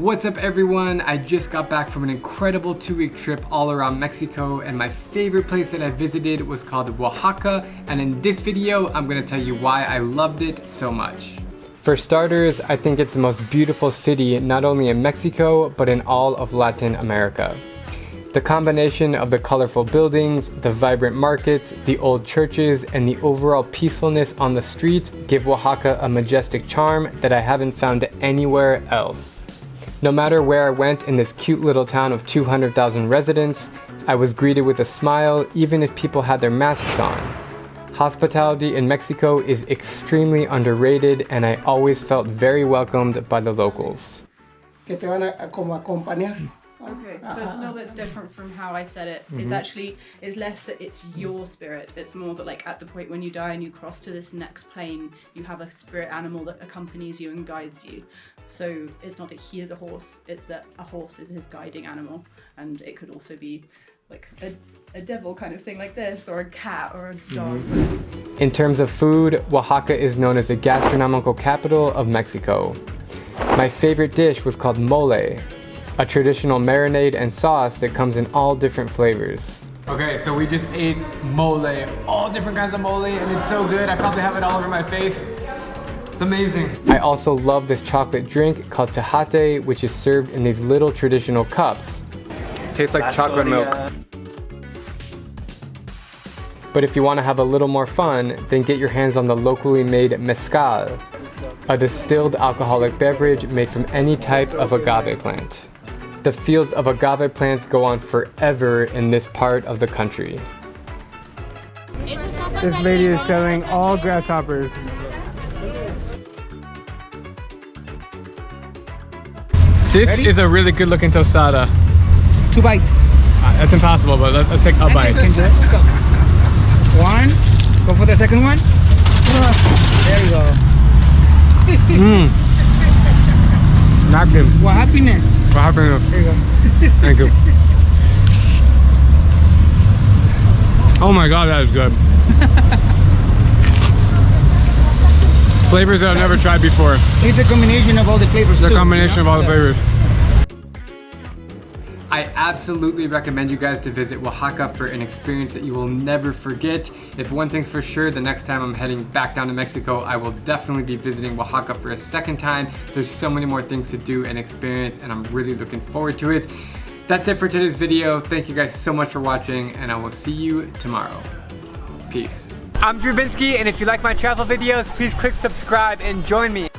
What's up everyone? I just got back from an incredible 2-week trip all around Mexico, and my favorite place that I visited was called Oaxaca, and in this video I'm going to tell you why I loved it so much. For starters, I think it's the most beautiful city not only in Mexico but in all of Latin America. The combination of the colorful buildings, the vibrant markets, the old churches, and the overall peacefulness on the streets give Oaxaca a majestic charm that I haven't found anywhere else. No matter where I went in this cute little town of 200,000 residents, I was greeted with a smile even if people had their masks on. Hospitality in Mexico is extremely underrated, and I always felt very welcomed by the locals. Que te van a como acompañar. Okay, so it's a little bit different from how I said it. It's actually, it's less that it's your spirit. It's more that like at the point when you die and you cross to this next plane, you have a spirit animal that accompanies you and guides you. So it's not that he is a horse, it's that a horse is his guiding animal. And it could also be like a devil kind of thing like this, or a cat, or a dog. In terms of food, Oaxaca is known as the gastronomical capital of Mexico. My favorite dish was called mole, a traditional marinade and sauce that comes in all different flavors. Okay, so we just ate mole, all different kinds of mole, and it's so good. I probably have it all over my face. It's amazing. I also love this chocolate drink called tejate, which is served in these little traditional cups. Tastes like chocolate milk. But if you want to have a little more fun, then get your hands on the locally made mezcal, a distilled alcoholic beverage made from any type of agave plant. The fields of agave plants go on forever in this part of the country. This lady is selling all grasshoppers. This is a really good looking tostada. 2 bites. That's impossible, but let's take a bite. Let's go. 1. Go for the second one. There you go. Napkin. What happiness. What happened? There you go. Thank you. Oh my god, that is good. Flavors that I've never tried before. It's a combination of all the flavors. The combination of all the flavors. I absolutely recommend you guys to visit Oaxaca for an experience that you will never forget. If one thing's for sure, the next time I'm heading back down to Mexico, I will definitely be visiting Oaxaca for a second time. There's so many more things to do and experience, and I'm really looking forward to it. That's it for today's video. Thank you guys so much for watching, and I will see you tomorrow. Peace. I'm Binsky, and if you like my travel videos, please click subscribe and join me.